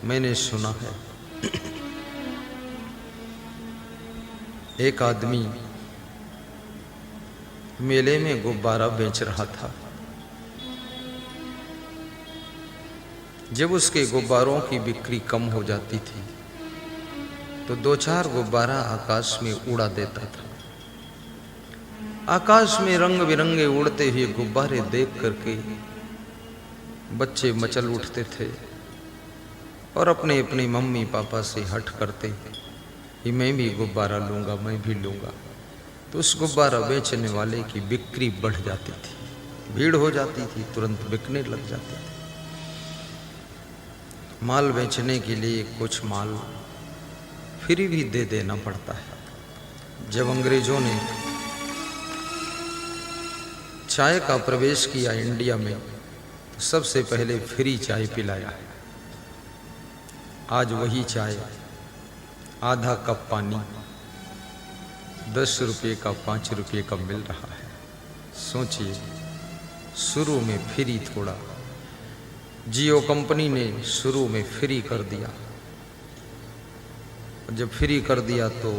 मैंने सुना है एक आदमी मेले में गुब्बारा बेच रहा था। जब उसके गुब्बारों की बिक्री कम हो जाती थी तो 2-4 गुब्बारा आकाश में उड़ा देता था। आकाश में रंग बिरंगे उड़ते हुए गुब्बारे देख करके बच्चे मचल उठते थे और अपने अपने मम्मी पापा से हट करते कि मैं भी गुब्बारा लूँगा, मैं भी लूँगा। तो उस गुब्बारा बेचने वाले की बिक्री बढ़ जाती थी, भीड़ हो जाती थी, तुरंत बिकने लग जाते थे। माल बेचने के लिए कुछ माल फ्री भी दे देना पड़ता है। जब अंग्रेजों ने चाय का प्रवेश किया इंडिया में तो सबसे पहले फ्री चाय पिलाया। आज वही चाय आधा कप पानी 10 रुपये का 5 रुपये का मिल रहा है। सोचिए, शुरू में फ्री थोड़ा, जियो कंपनी ने शुरू में फ्री कर दिया। जब फ्री कर दिया तो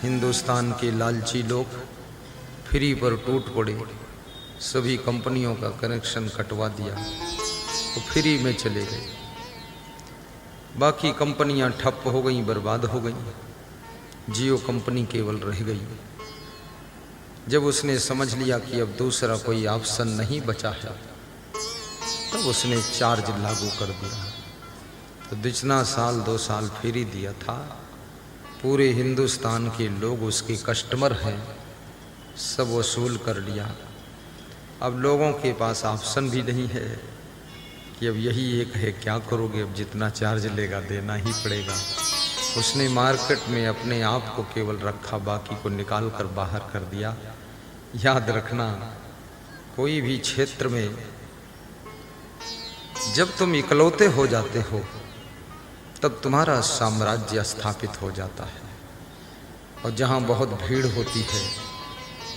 हिंदुस्तान के लालची लोग फ्री पर टूट पड़े, सभी कंपनियों का कनेक्शन कटवा दिया तो फ्री में चले गए। बाकी कंपनियां ठप हो गईं, बर्बाद हो गईं, जियो कंपनी केवल रह गई। जब उसने समझ लिया कि अब दूसरा कोई ऑप्शन नहीं बचा है तब उसने चार्ज लागू कर दिया। तो जितना साल 2 साल फ्री दिया था, पूरे हिंदुस्तान के लोग उसके कस्टमर हैं, सब वसूल कर लिया। अब लोगों के पास ऑप्शन भी नहीं है कि अब यही एक है, क्या करोगे, अब जितना चार्ज लेगा देना ही पड़ेगा। उसने मार्केट में अपने आप को केवल रखा, बाकी को निकाल कर बाहर कर दिया। याद रखना, कोई भी क्षेत्र में जब तुम इकलौते हो जाते हो तब तुम्हारा साम्राज्य स्थापित हो जाता है, और जहाँ बहुत भीड़ होती है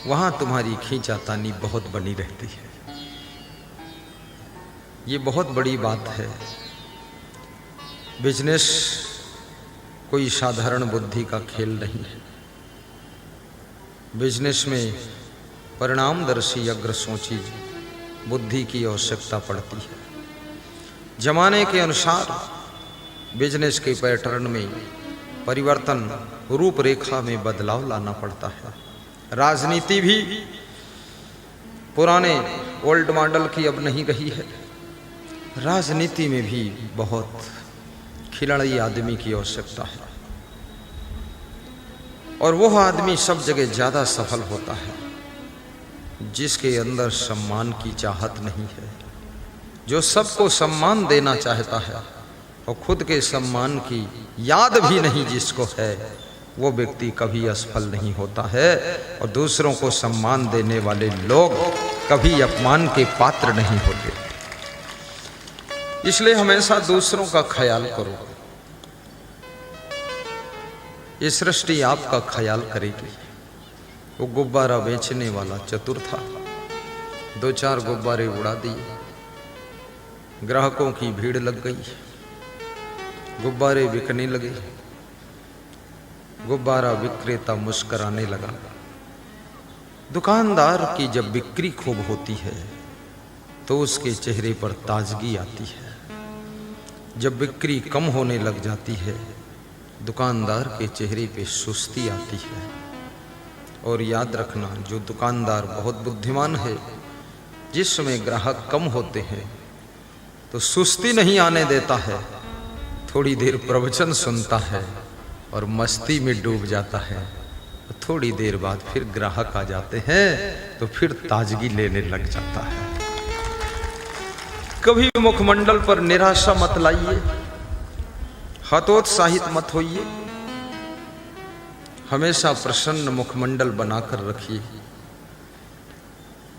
वहाँ तुम्हारी खींचातानी बहुत बनी रहती है। ये बहुत बड़ी बात है। बिजनेस कोई साधारण बुद्धि का खेल नहीं है। बिजनेस में परिणामदर्शी अग्र सोची बुद्धि की आवश्यकता पड़ती है। जमाने के अनुसार बिजनेस के पैटर्न में परिवर्तन, रूपरेखा में बदलाव लाना पड़ता है। राजनीति भी पुराने ओल्ड मॉडल की अब नहीं रही है। राजनीति में भी बहुत खिलाड़ी आदमी की आवश्यकता है, और वह आदमी सब जगह ज्यादा सफल होता है जिसके अंदर सम्मान की चाहत नहीं है, जो सबको सम्मान देना चाहता है और खुद के सम्मान की याद भी नहीं जिसको है, वो व्यक्ति कभी असफल नहीं होता है। और दूसरों को सम्मान देने वाले लोग कभी अपमान के पात्र नहीं होते। इसलिए हमेशा दूसरों का ख्याल करो। ये सृष्टि आपका ख्याल करेगी। वो गुब्बारा बेचने वाला चतुर था, 2-4 गुब्बारे उड़ा दिए, ग्राहकों की भीड़ लग गई, गुब्बारे बिकने लगे। गुब्बारा विक्रेता मुस्कराने लगा। दुकानदार की जब बिक्री खूब होती है तो उसके चेहरे पर ताजगी आती है। जब बिक्री कम होने लग जाती है दुकानदार के चेहरे पे सुस्ती आती है। और याद रखना, जो दुकानदार बहुत बुद्धिमान है, जिस समय ग्राहक कम होते हैं तो सुस्ती नहीं आने देता है, थोड़ी देर प्रवचन सुनता है और मस्ती में डूब जाता है। थोड़ी देर बाद फिर ग्राहक आ जाते हैं तो फिर ताजगी लेने लग जाता है। कभी मुखमंडल पर निराशा मत लाइए, हतोत्साहित मत होइए, हमेशा प्रसन्न मुखमंडल बनाकर रखिए,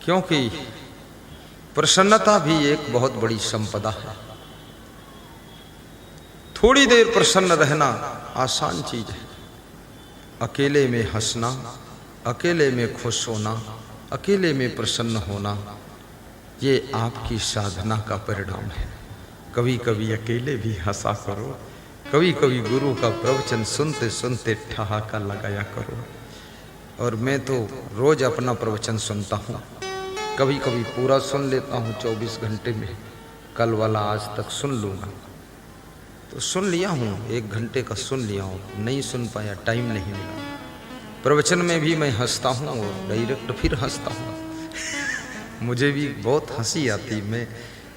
क्योंकि प्रसन्नता भी एक बहुत बड़ी संपदा है। थोड़ी देर प्रसन्न रहना आसान चीज है। अकेले में हंसना, अकेले में खुश होना, अकेले में प्रसन्न होना, ये आपकी साधना का परिणाम है। कभी कभी अकेले भी हंसा करो, कभी कभी गुरु का प्रवचन सुनते सुनते ठहाका लगाया करो। और मैं तो रोज अपना प्रवचन सुनता हूँ, कभी कभी पूरा सुन लेता हूँ 24 घंटे में। कल वाला आज तक सुन लूँगा, तो सुन लिया हूँ, 1 घंटे का सुन लिया हूँ। नहीं सुन पाया, टाइम नहीं मिला। प्रवचन में भी मैं हंसता हूँ और डायरेक्ट फिर हंसता हूँ। मुझे भी बहुत हंसी आती, मैं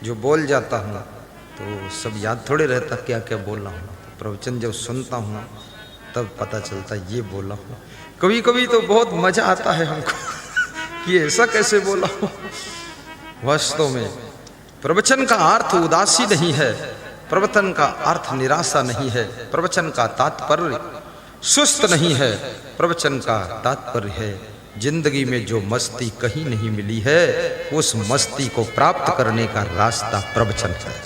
जो बोल जाता हूँ तो सब याद थोड़े रहता क्या क्या बोला हूँ। प्रवचन जब सुनता हूँ तब पता चलता ये बोला हूँ। कभी कभी तो बहुत मजा आता है हमको कि ऐसा कैसे बोला हूँ। वास्तव में प्रवचन का अर्थ उदासी नहीं है, प्रवचन का अर्थ निराशा नहीं है, प्रवचन का तात्पर्य सुस्त नहीं है, प्रवचन का तात्पर्य है जिंदगी में जो मस्ती कहीं नहीं मिली है, उस मस्ती को प्राप्त करने का रास्ता प्रवचन है।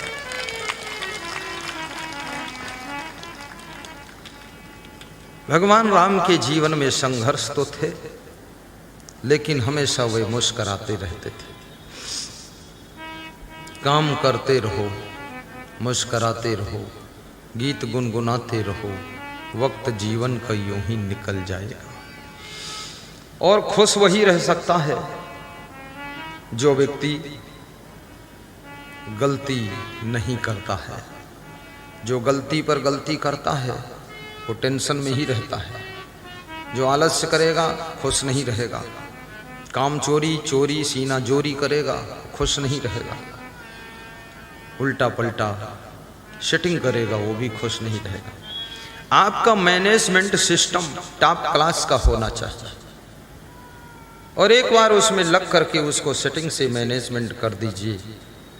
भगवान राम के जीवन में संघर्ष तो थे, लेकिन हमेशा वे मुस्कुराते रहते थे। काम करते रहो, मुस्कुराते रहो, गीत गुनगुनाते रहो, वक्त जीवन का यूं ही निकल जाएगा। और खुश वही रह सकता है जो व्यक्ति गलती नहीं करता है। जो गलती पर गलती करता है वो टेंशन में ही रहता है। जो आलस्य करेगा खुश नहीं रहेगा। काम चोरी चोरी सीना जोरी करेगा, खुश नहीं रहेगा। उल्टा पलटा सेटिंग करेगा, वो भी खुश नहीं रहेगा। आपका मैनेजमेंट सिस्टम टॉप क्लास का होना चाहिए, और एक बार उसमें लग करके उसको सेटिंग से मैनेजमेंट कर दीजिए,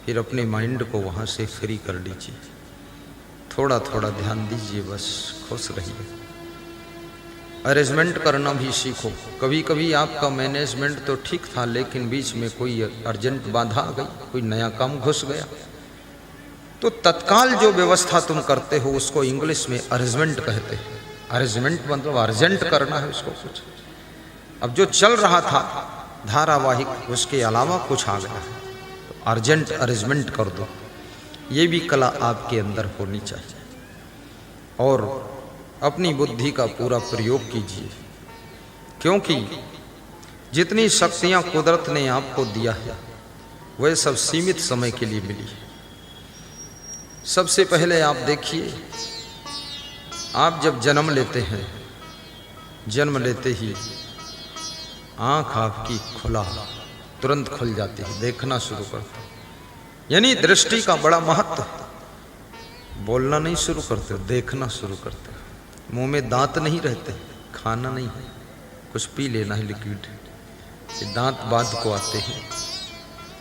फिर अपने माइंड को वहाँ से फ्री कर लीजिए। थोड़ा थोड़ा ध्यान दीजिए, बस खुश रहिए। अरेंजमेंट करना भी सीखो। कभी कभी आपका मैनेजमेंट तो ठीक था, लेकिन बीच में कोई अर्जेंट बाधा आ गई, कोई नया काम घुस गया, तो तत्काल जो व्यवस्था तुम करते हो उसको इंग्लिश में अरेंजमेंट कहते हैं। अरेंजमेंट मतलब अर्जेंट करना है उसको कुछ। अब जो चल रहा था धारावाहिक, उसके अलावा कुछ आ गया, तो अर्जेंट अरेंजमेंट कर दो। ये भी कला आपके अंदर होनी चाहिए। और अपनी बुद्धि का पूरा प्रयोग कीजिए, क्योंकि जितनी शक्तियां कुदरत ने आपको दिया है वह सब सीमित समय के लिए मिली है। सबसे पहले आप देखिए, आप जब जन्म लेते हैं, जन्म लेते ही आंख आपकी तुरंत खुल जाती है, देखना शुरू करते, यानी दृष्टि का बड़ा महत्व। बोलना नहीं शुरू करते, देखना शुरू करते। मुंह में दांत नहीं रहते, खाना नहीं है, कुछ पी लेना है लिक्विड, ये दांत बाद को आते हैं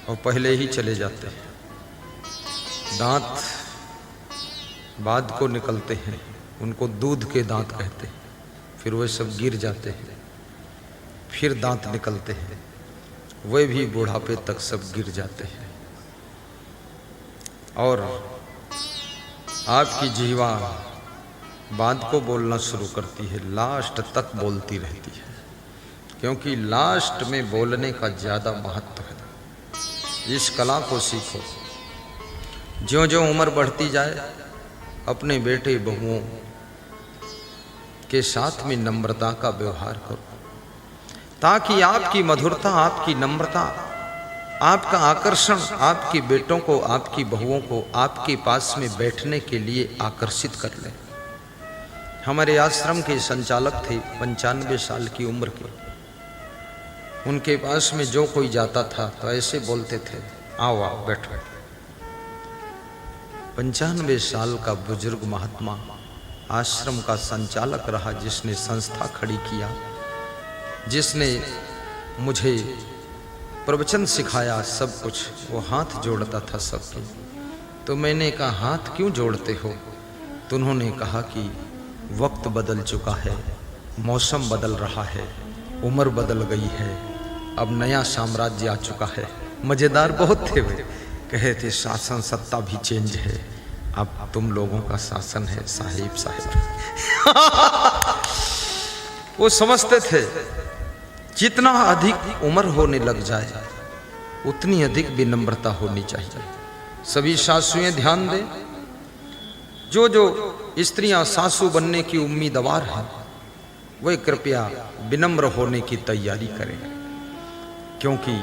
और पहले ही चले जाते हैं। दांत बाद को निकलते हैं, उनको दूध के दांत कहते हैं। फिर वे सब गिर जाते हैं, फिर दांत निकलते हैं, वे भी बुढ़ापे तक सब गिर जाते हैं। और आपकी जीवा बाद को बोलना शुरू करती है, लास्ट तक बोलती रहती है, क्योंकि लास्ट में बोलने का ज़्यादा महत्व है। इस कला को सीखो। ज्यों ज्यों उम्र बढ़ती जाए, अपने बेटे बहुओं के साथ में नम्रता का व्यवहार करो, ताकि आपकी मधुरता, आपकी नम्रता, आपका आकर्षण आपके बेटों को, आपकी बहुओं को आपके पास में बैठने के लिए आकर्षित कर ले। हमारे आश्रम के संचालक थे, 95 साल की उम्र के। उनके पास में जो कोई जाता था तो ऐसे बोलते थे, आओ आओ बैठो। 95 साल का बुजुर्ग महात्मा आश्रम का संचालक रहा, जिसने संस्था खड़ी किया, जिसने मुझे प्रवचन सिखाया, सब कुछ। वो हाथ जोड़ता था सबके। तो मैंने कहा, हाथ क्यों जोड़ते हो? तो उन्होंने कहा कि वक्त बदल चुका है, मौसम बदल रहा है, उम्र बदल गई है, अब नया साम्राज्य आ चुका है। मज़ेदार बहुत थे वे। कहे थे, शासन सत्ता भी चेंज है, अब तुम लोगों का शासन है साहिब साहिब। वो समझते थे जितना अधिक उम्र होने लग जाए उतनी अधिक विनम्रता होनी चाहिए। सभी सासुएं ध्यान दें, जो जो स्त्रियां सासू बनने की उम्मीदवार हैं वे कृपया विनम्र होने की तैयारी करें, क्योंकि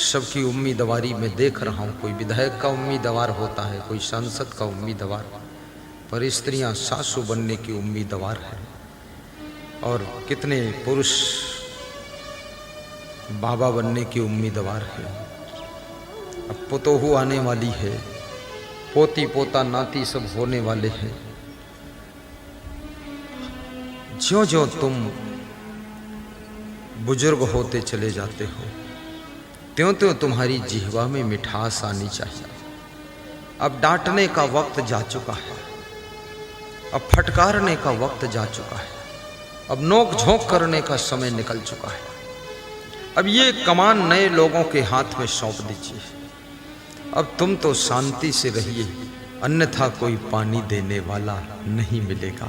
सबकी उम्मीदवारी में देख रहा हूं, कोई विधायक का उम्मीदवार होता है, कोई सांसद का उम्मीदवार, पर स्त्रियां सासू बनने की उम्मीदवार हैं। और कितने पुरुष बाबा बनने की उम्मीदवार हैं। अब पुतोहू आने वाली है, पोती पोता नाती सब होने वाले हैं। ज्यों ज्यों तुम बुजुर्ग होते चले जाते हो त्यों त्यों तुम्हारी जिह्वा में मिठास आनी चाहिए। अब डांटने का वक्त जा चुका है, अब फटकारने का वक्त जा चुका है, अब नोक झोंक करने का समय निकल चुका है। अब ये कमान नए लोगों के हाथ में सौंप दीजिए। अब तुम तो शांति से रहिए, अन्यथा कोई पानी देने वाला नहीं मिलेगा,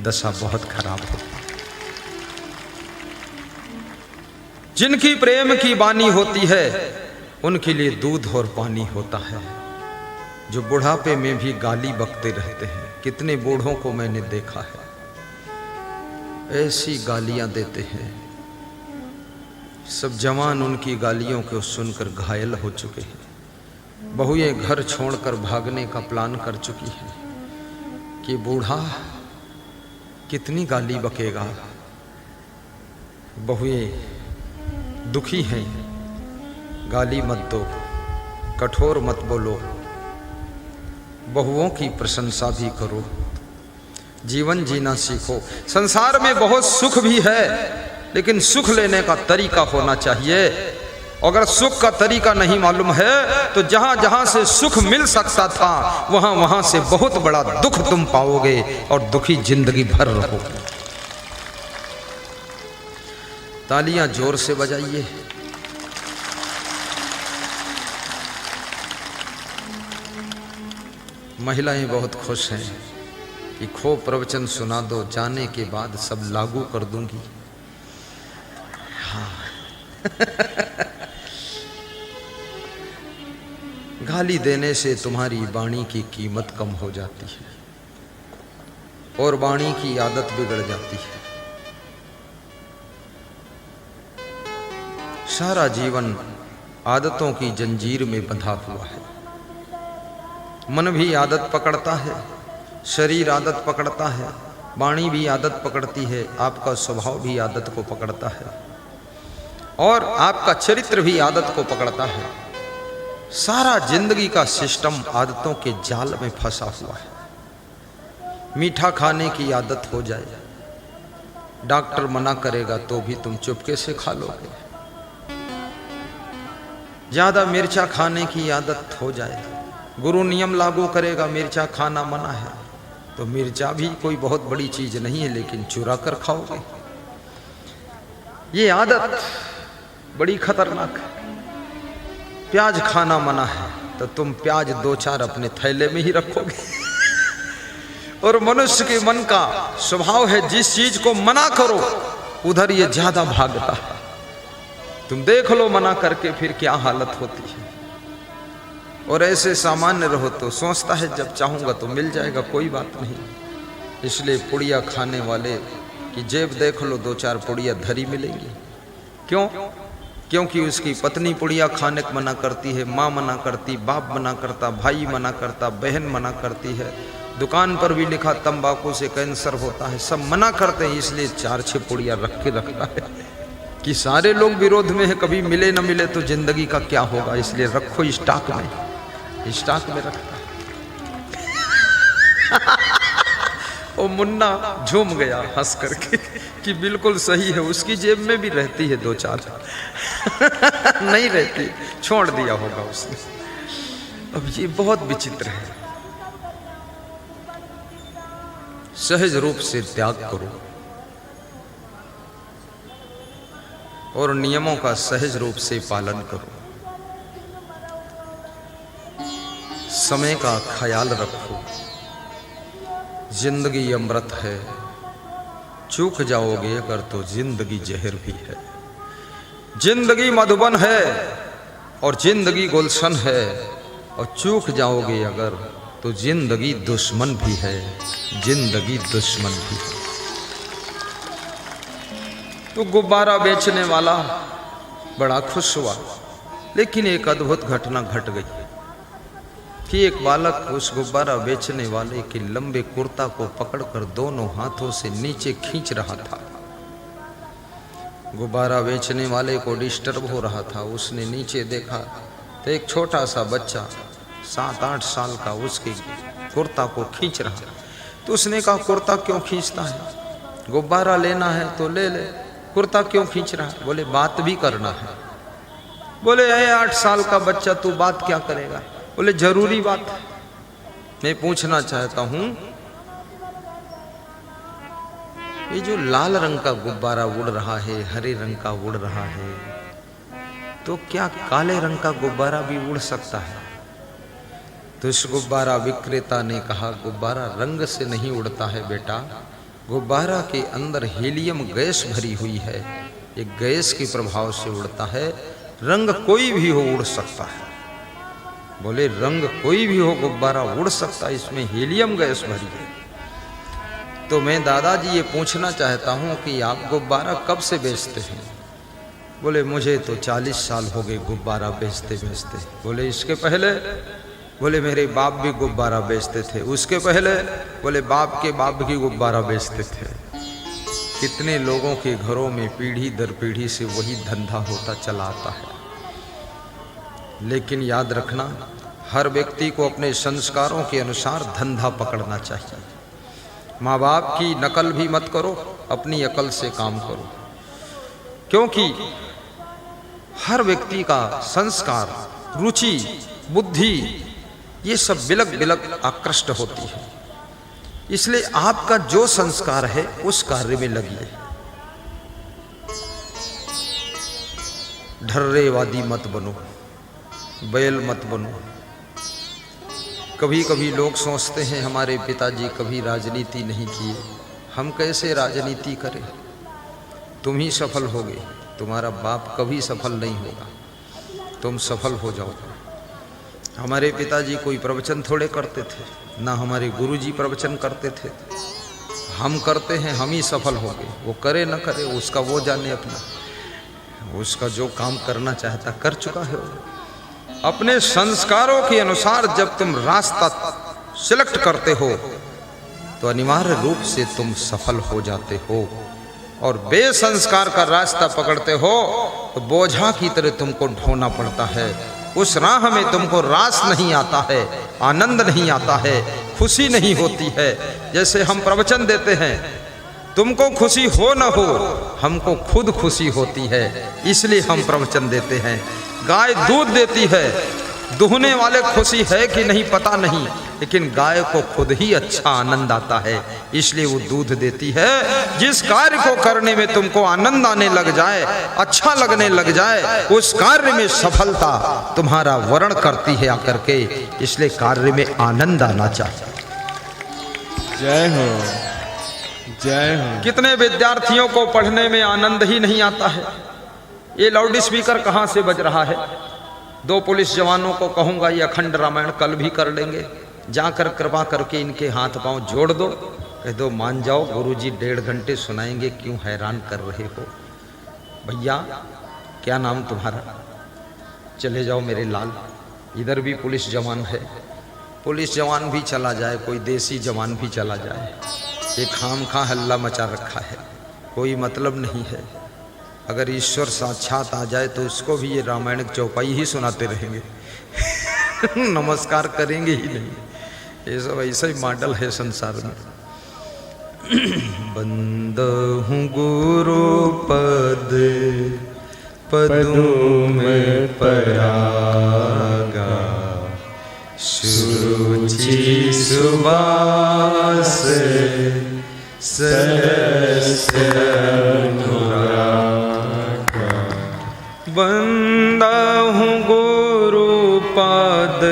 दशा बहुत खराब होगी। जिनकी प्रेम की वाणी होती है उनके लिए दूध और पानी होता है। जो बुढ़ापे में भी गाली बकते रहते हैं, कितने बूढ़ों को मैंने देखा है, ऐसी गालियां देते हैं, सब जवान उनकी गालियों को सुनकर घायल हो चुके हैं। बहुएं घर छोड़कर भागने का प्लान कर चुकी है कि बूढ़ा कितनी गाली बकेगा। बहुएं दुखी हैं, गाली मत दो, कठोर मत बोलो, बहुओं की प्रशंसा भी करो, जीवन जीना सीखो। संसार में बहुत सुख भी है, लेकिन सुख लेने का तरीका होना चाहिए। अगर सुख का तरीका नहीं मालूम है तो जहां जहां से सुख मिल सकता था वहां वहां से बहुत बड़ा दुख तुम पाओगे और दुखी जिंदगी भर रहोगे। तालियां जोर से बजाइए। महिलाएं बहुत खुश हैं कि खूब प्रवचन सुना दो, जाने के बाद सब लागू कर दूंगी। हाँ गाली देने से तुम्हारी वाणी की कीमत कम हो जाती है और वाणी की आदत बिगड़ जाती है। सारा जीवन आदतों की जंजीर में बंधा हुआ है। मन भी आदत पकड़ता है, शरीर आदत पकड़ता है, वाणी भी आदत पकड़ती है, आपका स्वभाव भी आदत को पकड़ता है और आपका चरित्र भी आदत को पकड़ता है। सारा जिंदगी का सिस्टम आदतों के जाल में फंसा हुआ है। मीठा खाने की आदत हो जाए, डॉक्टर मना करेगा तो भी तुम चुपके से खा लोगे। ज्यादा मिर्चा खाने की आदत हो जाए, गुरु नियम लागू करेगा मिर्चा खाना मना है, तो मिर्चा भी कोई बहुत बड़ी चीज नहीं है, लेकिन चुरा कर खाओगे। ये आदत बड़ी खतरनाक है। प्याज खाना मना है तो तुम प्याज 2-4 अपने थैले में ही रखोगे। और मनुष्य के मन का स्वभाव है, जिस चीज को मना करो उधर ये ज्यादा भागता है। तुम देख लो मना करके फिर क्या हालत होती है। और ऐसे सामान्य रहो तो सोचता है जब चाहूंगा तो मिल जाएगा, कोई बात नहीं। इसलिए पुड़िया खाने वाले की जेब देख लो, 2-4 पुड़िया धरी मिलेंगी। क्यों? क्योंकि उसकी पत्नी पुड़िया खाने को मना करती है, माँ मना करती, बाप मना करता, भाई मना करता, बहन मना करती है। दुकान पर भी लिखा तंबाकू से कैंसर होता है, सब मना करते हैं। इसलिए 4-6 पुड़िया रख के रखता है कि सारे लोग विरोध में है, कभी मिले न मिले तो जिंदगी का क्या होगा, इसलिए रखो स्टॉक में, स्टॉक में रखता है। वो मुन्ना झूम गया हंस करके कि बिल्कुल सही है, उसकी जेब में भी रहती है 2-4 नहीं रहती, छोड़ दिया होगा उसने। अब ये बहुत विचित्र है। सहज रूप से त्याग करो और नियमों का सहज रूप से पालन करो। समय का ख्याल रखो। जिंदगी अमृत है, चूक जाओगे अगर तो जिंदगी जहर भी है। जिंदगी मधुबन है और जिंदगी गुलशन है, और चूक जाओगे अगर तो जिंदगी दुश्मन भी है, जिंदगी दुश्मन भी है। तो गुब्बारा बेचने वाला बड़ा खुश हुआ, लेकिन एक अद्भुत घटना घट गई कि एक बालक उस गुब्बारा बेचने वाले के लंबे कुर्ता को पकड़कर दोनों हाथों से नीचे खींच रहा था। गुब्बारा बेचने वाले को डिस्टर्ब हो रहा था। उसने नीचे देखा तो एक छोटा सा बच्चा 7-8 साल का उसके कुर्ता को खींच रहा। तो उसने कहा, कुर्ता क्यों खींचता है? गुब्बारा लेना है तो ले ले, कुर्ता क्यों खींच रहा है? बोले बात भी करना है। बोले 8 साल का बच्चा, तू बात क्या करेगा? बोले जरूरी बात मैं पूछना चाहता हूं, ये जो लाल रंग का गुब्बारा उड़ रहा है, हरे रंग का उड़ रहा है, तो क्या काले रंग का गुब्बारा भी उड़ सकता है? तो इस गुब्बारा विक्रेता ने कहा, गुब्बारा रंग से नहीं उड़ता है बेटा, गुब्बारा के अंदर हीलियम गैस भरी हुई है, ये गैस के प्रभाव से उड़ता है। रंग कोई भी हो उड़ सकता है। बोले रंग कोई भी हो, गुब्बारा उड़ सकता है, इसमें हीलियम गैस भरी है। तो मैं दादाजी ये पूछना चाहता हूँ कि आप गुब्बारा कब से बेचते हैं? बोले मुझे तो 40 साल हो गए गुब्बारा बेचते बेचते। बोले इसके पहले? बोले मेरे बाप भी गुब्बारा बेचते थे। उसके पहले? बोले बाप के बाप भी गुब्बारा बेचते थे। कितने लोगों के घरों में पीढ़ी दर पीढ़ी से वही धंधा होता चला आता है। लेकिन याद रखना, हर व्यक्ति को अपने संस्कारों के अनुसार धंधा पकड़ना चाहिए। माँ बाप की नकल भी मत करो, अपनी अकल से काम करो, क्योंकि हर व्यक्ति का संस्कार, रुचि, बुद्धि ये सब बिलक बिलक आकृष्ट होती है। इसलिए आपका जो संस्कार है उस कार्य में लगिए। ढर्रेवादी मत बनो, बैल मत बनो। कभी कभी लोग सोचते हैं हमारे पिताजी कभी राजनीति नहीं किए, हम कैसे राजनीति करें? तुम ही सफल होगे, तुम्हारा बाप कभी सफल नहीं होगा, तुम सफल हो जाओगे। हमारे पिताजी कोई प्रवचन थोड़े करते थे, ना हमारे गुरुजी प्रवचन करते थे। हम करते हैं, हम ही सफल होंगे। वो करे न करे उसका वो जाने, अपना उसका जो काम करना चाहता कर चुका है। अपने संस्कारों के अनुसार जब तुम रास्ता सिलेक्ट करते हो तो अनिवार्य रूप से तुम सफल हो जाते हो, और बेसंस्कार का रास्ता पकड़ते हो तो बोझा की तरह तुमको ढोना पड़ता है। उस राह में तुमको रास नहीं आता है, आनंद नहीं आता है, खुशी नहीं होती है। जैसे हम प्रवचन देते हैं, तुमको खुशी हो न हो, हमको खुद खुशी होती है, इसलिए हम प्रवचन देते हैं। गाय दूध देती है, दुहने वाले खुशी है कि नहीं पता नहीं, लेकिन गाय को खुद ही अच्छा आनंद आता है, इसलिए वो दूध देती है। जिस कार्य को करने में तुमको आनंद आने लग जाए, अच्छा लगने लग जाए, उस कार्य में सफलता तुम्हारा वर्ण करती है आकर के, इसलिए कार्य में आनंद आना चाहिए। जय हो, जय हो। कितने विद्यार्थियों को पढ़ने में आनंद ही नहीं आता है। ये लाउड स्पीकर कहाँ से बज रहा है? 2 पुलिस जवानों को कहूँगा ये अखंड रामायण कल भी कर लेंगे, जाकर कृपा करके इनके हाथ पांव जोड़ दो, कह दो मान जाओ, गुरुजी 1.5 घंटे सुनाएंगे, क्यों हैरान कर रहे हो? भैया क्या नाम तुम्हारा? चले जाओ मेरे लाल। इधर भी पुलिस जवान है, पुलिस जवान भी चला जाए, कोई देसी जवान भी चला जाए, ये खामखा हल्ला मचा रखा है, कोई मतलब नहीं है। अगर ईश्वर साक्षात आ जाए तो उसको भी ये रामायण चौपाई ही सुनाते रहेंगे नमस्कार करेंगे ही नहीं। ये सब ऐसा ही मॉडल है संसार में। बंदहूँ गुरु पद पदों में परागा, सुरुचि सुबास सरस अनुरागा। बंदहूँ गुरु पद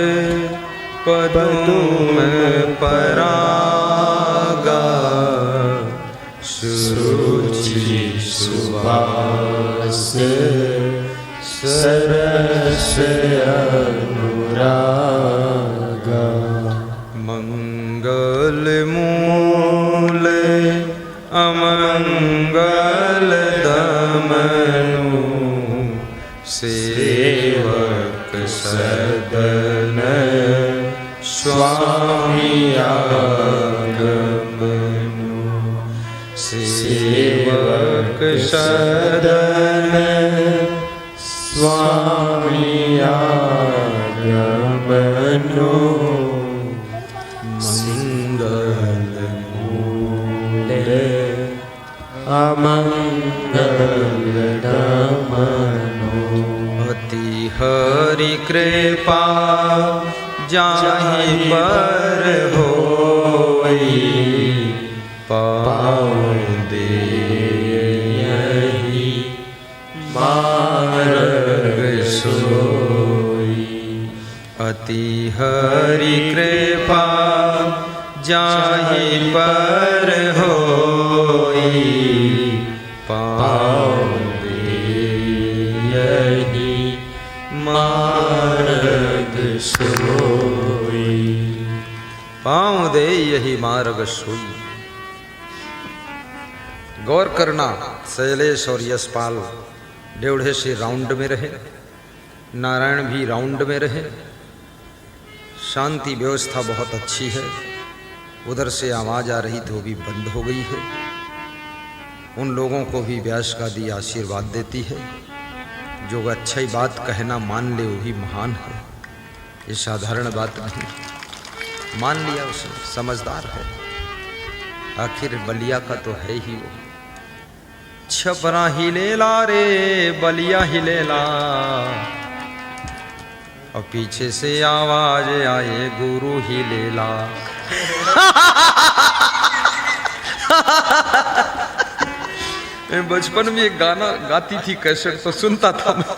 पदों में परागा, सुरुचि सुबास सरस अनुरागा। मंगल मूले अमंगल दमनु सेवक सदन स्वामी आगमनु सेवक सदन स्वामी आगमनु मंगल मूले अमंगल दमनु अति हरि कृपा जाहि पर होई पाऊँ दे यही मार्ग सोई अति हरि कृपा जाहि पर होई पाऊँ दे यही मार्ग सोई पाऊँ दे यही मार्ग सोई। गौर करना, शैलेश और यशपाल डेढ़े से राउंड में रहे, नारायण भी राउंड में रहे। शांति व्यवस्था बहुत अच्छी है। उधर से आवाज आ रही तो भी बंद हो गई है। उन लोगों को भी व्यास का दी आशीर्वाद देती है। जो अच्छी बात कहना मान ले वही महान है। ये साधारण बात नहीं, मान लिया उसने, समझदार है। आखिर बलिया का तो है ही वो। छपरा हिलेला रे बलिया हिलेला, और पीछे से आवाज आए गुरु हिलेला। मैं बचपन में एक गाना गाती थी, कैसेट तो सुनता था मैं।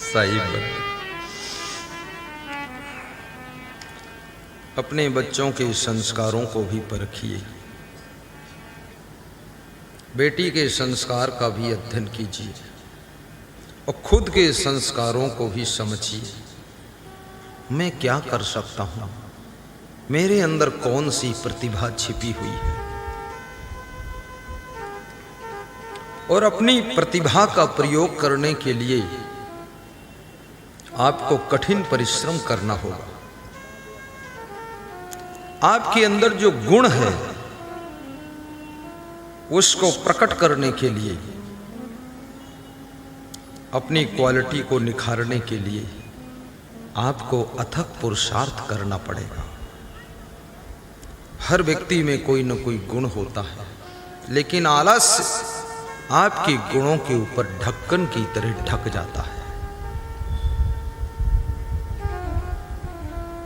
सही बात। अपने बच्चों के संस्कारों को भी परखिए। बेटी के संस्कार का भी अध्ययन कीजिए और खुद के संस्कारों को भी समझिए। मैं क्या कर सकता हूं, मेरे अंदर कौन सी प्रतिभा छिपी हुई है, और अपनी प्रतिभा का प्रयोग करने के लिए आपको कठिन परिश्रम करना होगा। आपके अंदर जो गुण है उसको प्रकट करने के लिए, अपनी क्वालिटी को निखारने के लिए आपको अथक पुरुषार्थ करना पड़ेगा। हर व्यक्ति में कोई न कोई गुण होता है, लेकिन आलस्य आपके गुणों के ऊपर ढक्कन की तरह ढक जाता है।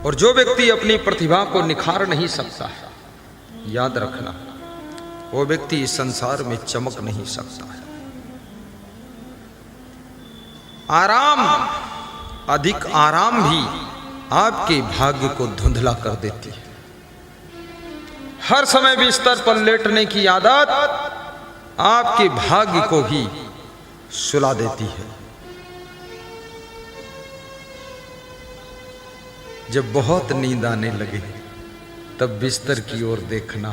और जो व्यक्ति अपनी प्रतिभा को निखार नहीं सकता है, याद रखना, वो व्यक्ति इस संसार में चमक नहीं सकता है। आराम, अधिक आराम भी आपके भाग्य को धुंधला कर देती है। हर समय बिस्तर पर लेटने की आदत आपके भाग्य को भी सुला देती है। जब बहुत नींद आने लगे तब बिस्तर की ओर देखना,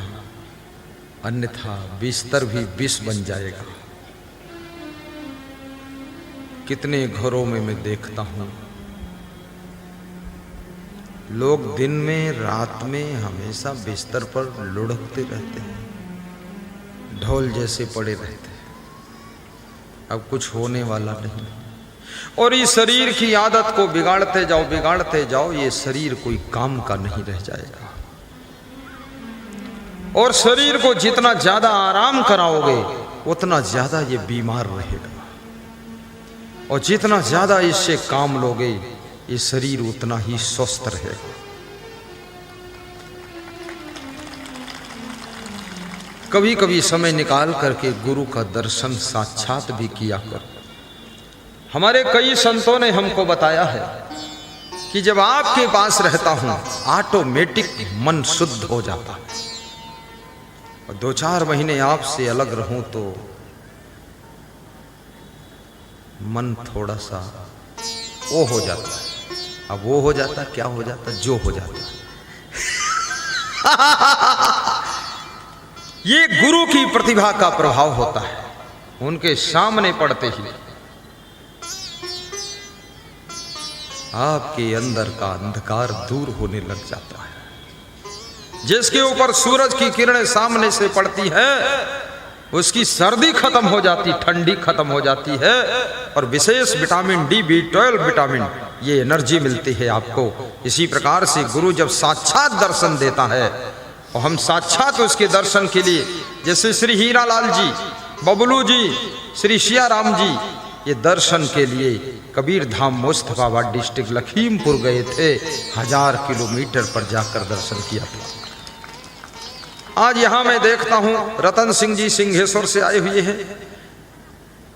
अन्यथा बिस्तर भी विष बन जाएगा। कितने घरों में मैं देखता हूं, लोग दिन में रात में हमेशा बिस्तर पर लुढ़कते रहते हैं, ढोल जैसे पड़े रहते हैं। अब कुछ होने वाला नहीं। और इस शरीर की आदत को बिगाड़ते जाओ, ये शरीर कोई काम का नहीं रह जाएगा। और शरीर को जितना ज्यादा आराम कराओगे उतना ज्यादा ये बीमार रहेगा, और जितना ज्यादा इससे काम लोगे ये शरीर उतना ही स्वस्थ रहेगा। कभी कभी समय निकाल करके गुरु का दर्शन साक्षात भी किया कर। हमारे कई संतों ने हमको बताया है कि जब आपके पास रहता हूं ऑटोमेटिक मन शुद्ध हो जाता है। और 2-4 महीने आपसे अलग रहूं तो मन थोड़ा सा वो हो जाता। अब वो हो जाता, क्या हो जाता, जो हो जाता। ये गुरु की प्रतिभा का प्रभाव होता है। उनके सामने पड़ते ही आपके अंदर का अंधकार दूर होने लग जाता है। जिसके ऊपर सूरज की किरणें सामने से पड़ती है उसकी सर्दी खत्म हो जाती, ठंडी खत्म हो जाती है और विशेष विटामिन डी, B12 विटामिन, ये एनर्जी मिलती है आपको। इसी प्रकार से गुरु जब साक्षात दर्शन देता है और हम साक्षात उसके दर्शन के लिए, जैसे श्री हीरालाल जी, बबलू जी, श्री सियाराम जी, ये दर्शन के लिए कबीर धाम मुस्तफाबाद डिस्ट्रिक्ट लखीमपुर गए थे। 1000 किलोमीटर पर जाकर दर्शन किया था। आज यहां मैं देखता हूं रतन सिंह जी सिंहेश्वर से आए हुए हैं,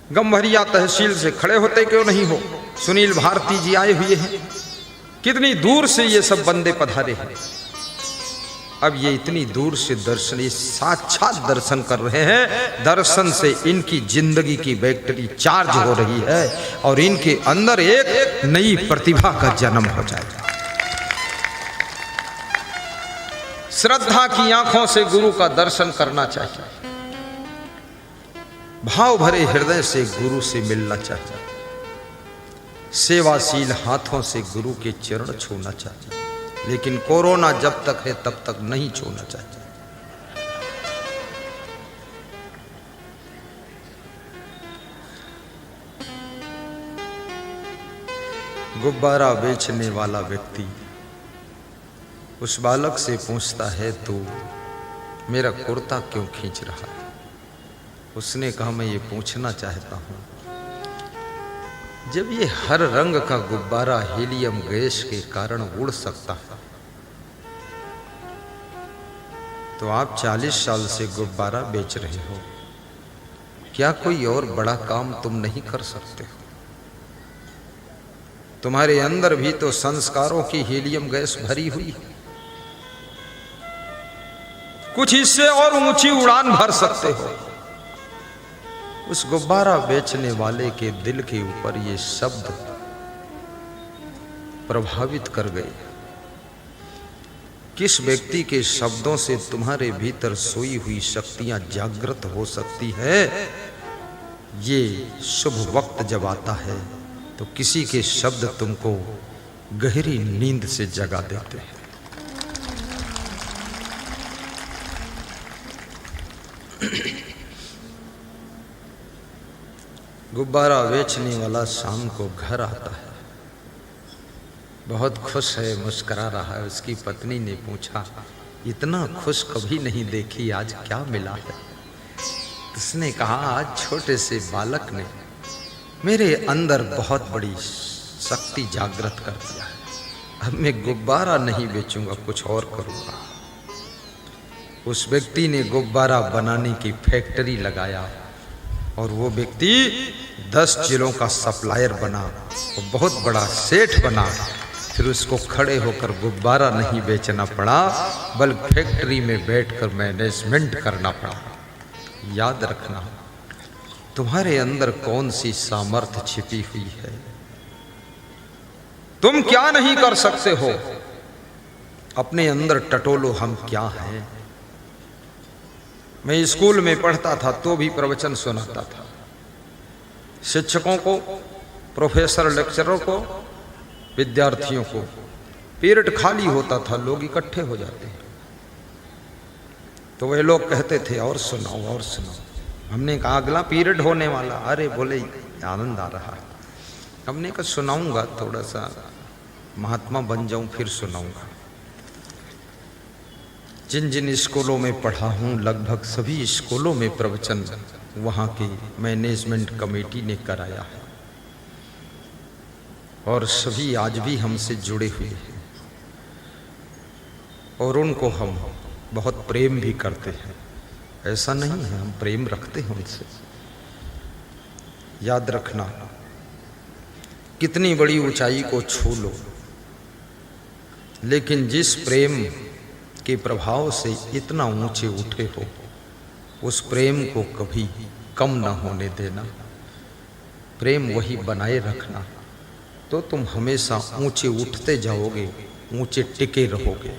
गंभरिया तहसील से खड़े होते क्यों नहीं हो, सुनील भारती जी आए हुए हैं। कितनी दूर से ये सब बंदे पधारे हैं। अब ये इतनी दूर से दर्शन, ये साक्षात दर्शन कर रहे हैं। दर्शन से इनकी जिंदगी की बैटरी चार्ज हो रही है और इनके अंदर एक नई प्रतिभा का जन्म हो जाएगा। श्रद्धा की आंखों से गुरु का दर्शन करना चाहिए। भाव भरे हृदय से गुरु से मिलना चाहिए। सेवाशील हाथों से गुरु के चरण छूना चाहिए। लेकिन कोरोना जब तक है तब तक नहीं छूना चाहिए। गुब्बारा बेचने वाला व्यक्ति उस बालक से पूछता है, तू मेरा कुर्ता क्यों खींच रहा है? उसने कहा, मैं ये पूछना चाहता हूं, जब ये हर रंग का गुब्बारा हीलियम गैस के कारण उड़ सकता है तो आप 40 साल से गुब्बारा बेच रहे हो, क्या कोई और बड़ा काम तुम नहीं कर सकते हो? तुम्हारे अंदर भी तो संस्कारों की हीलियम गैस भरी हुई है। कुछ इससे और ऊंची उड़ान भर सकते हो। उस गुब्बारा बेचने वाले के दिल के ऊपर ये शब्द प्रभावित कर गए। किस व्यक्ति के शब्दों से तुम्हारे भीतर सोई हुई शक्तियां जागृत हो सकती है, ये शुभ वक्त जब आता है तो किसी के शब्द तुमको गहरी नींद से जगा देते हैं। गुब्बारा बेचने वाला शाम को घर आता है, बहुत खुश है, मुस्कुरा रहा है। उसकी पत्नी ने पूछा, इतना खुश कभी नहीं देखी, आज क्या मिला है? उसने कहा, आज छोटे से बालक ने मेरे अंदर बहुत बड़ी शक्ति जागृत कर दिया है। अब मैं गुब्बारा नहीं बेचूंगा, कुछ और करूंगा। उस व्यक्ति ने गुब्बारा बनाने की फैक्ट्री लगाया और वो व्यक्ति 10 जिलों का सप्लायर बना और बहुत बड़ा सेठ बना। फिर उसको खड़े होकर गुब्बारा नहीं बेचना पड़ा, बल्कि फैक्ट्री में बैठकर मैनेजमेंट करना पड़ा। याद रखना, तुम्हारे अंदर कौन सी सामर्थ्य छिपी हुई है, तुम क्या नहीं कर सकते हो, अपने अंदर टटोलो, हम क्या हैं। मैं स्कूल में पढ़ता था तो भी प्रवचन सुनाता था। शिक्षकों को, प्रोफेसर, लेक्चरर को, विद्यार्थियों को पीरियड खाली होता था, लोग इकट्ठे हो जाते हैं तो वह लोग कहते थे, और सुनाओ और सुनाओ। हमने कहा, अगला पीरियड होने वाला। अरे बोले, आनंद आ रहा है। हमने कहा, सुनाऊंगा, थोड़ा सा महात्मा बन जाऊं फिर सुनाऊंगा। जिन जिन स्कूलों में पढ़ा हूँ, लगभग सभी स्कूलों में प्रवचन वहाँ की मैनेजमेंट कमेटी ने कराया है और सभी आज भी हमसे जुड़े हुए हैं और उनको हम बहुत प्रेम भी करते हैं। ऐसा नहीं है, हम प्रेम रखते हैं उनसे। याद रखना, कितनी बड़ी ऊंचाई को छू लो, लेकिन जिस प्रेम के प्रभाव से इतना ऊंचे उठे हो, उस प्रेम को कभी कम ना होने देना, प्रेम वही बनाए रखना, तो तुम हमेशा ऊंचे उठते जाओगे, ऊंचे टिके रहोगे।